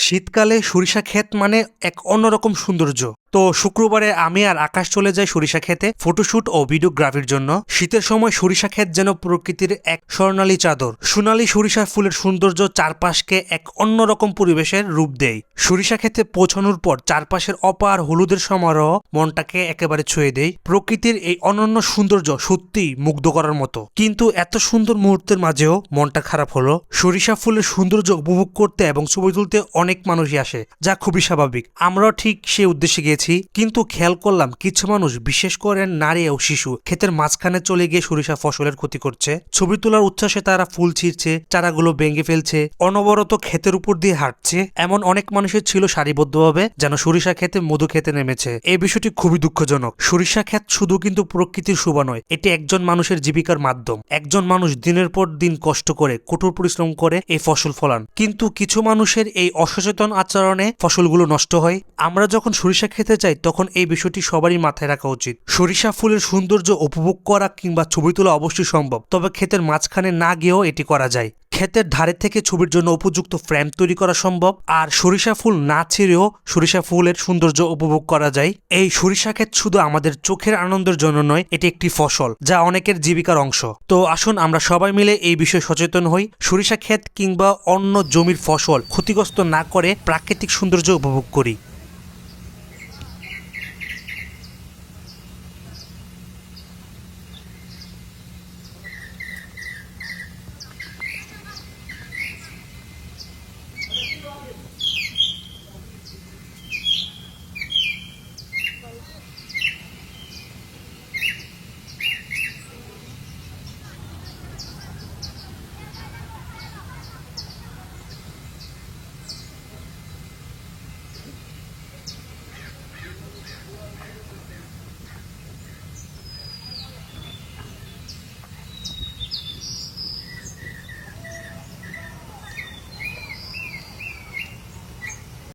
শীতকালে সরিষা ক্ষেত মানে এক অন্যরকম সৌন্দর্য। তো শুক্রবারে আমি আর আকাশ চলে যাই সরিষা ক্ষেতে ফটোশুট ও ভিডিওগ্রাফির জন্য। শীতের সময় সরিষা ক্ষেত যেন প্রকৃতির এক স্বর্ণালী চাদর। সোনালী সরিষার ফুলের সৌন্দর্য চারপাশকে এক অন্যরকম পরিবেশের রূপ দেয়। সরিষা ক্ষেতে পৌঁছানোর পর চারপাশের অপার হলুদের সমারোহ মনটাকে একেবারে ছুঁয়ে দেয়। প্রকৃতির এই অনন্য সৌন্দর্য সত্যিই মুগ্ধ করার মতো। কিন্তু এত সুন্দর মুহূর্তের মাঝেও মনটা খারাপ হলো। সরিষা ফুলের সৌন্দর্য উপভোগ করতে এবং ছবি তুলতে অনেক মানুষই আসে, যা খুবই স্বাভাবিক। আমরাও ঠিক সেই উদ্দেশ্যে গিয়েছি, কিন্তু খেয়াল করলাম কিছু মানুষ, বিশেষ করে নারী ও শিশু, ক্ষেতের মাঝখানে চলে গিয়ে সরিষা ফসলের ক্ষতি করছে। ছবি তোলার উচ্ছ্বাসে তারা ফুল ছিঁড়ছে, চারাগুলো ভেঙে ফেলছে, অনবরত ক্ষেতের উপর দিয়ে হাঁটছে। এমন অনেক মানুষের ছিল সারিবদ্ধভাবে যেন সরিষা ক্ষেতে মধু খেতে নেমেছে। এই বিষয়টি খুবই দুঃখজনক। সরিষা ক্ষেত শুধু কিন্তু প্রকৃতির শোভা নয়, এটি একজন মানুষের জীবিকার মাধ্যম। একজন মানুষ দিনের পর দিন কষ্ট করে, কঠোর পরিশ্রম করে এই ফসল ফলান, কিন্তু কিছু মানুষের এই অসচেতন আচরণে ফসলগুলো নষ্ট হয়। আমরা যখন সরিষা খেতে চাই তখন এই বিষয়টি সবারই মাথায় রাখা উচিত। সরিষা ফুলের সৌন্দর্য উপভোগ করা কিংবা ছবি তোলা অবশ্যই সম্ভব, তবে ক্ষেতের মাঝখানে না গিয়েও এটি করা যায়। ক্ষেতের ধারে থেকে ছবির জন্য উপযুক্ত ফ্রেম তৈরি করা সম্ভব, আর সরিষা ফুল না ছেড়েও সরিষা ফুলের সৌন্দর্য উপভোগ করা যায়। এই সরিষা ক্ষেত শুধু আমাদের চোখের আনন্দের জন্য নয়, এটি একটি ফসল যা অনেকের জীবিকার অংশ। তো আসুন আমরা সবাই মিলে এই বিষয়ে সচেতন হই। সরিষা ক্ষেত কিংবা অন্য জমির ফসল ক্ষতিগ্রস্ত না করে প্রাকৃতিক সৌন্দর্য উপভোগ করি।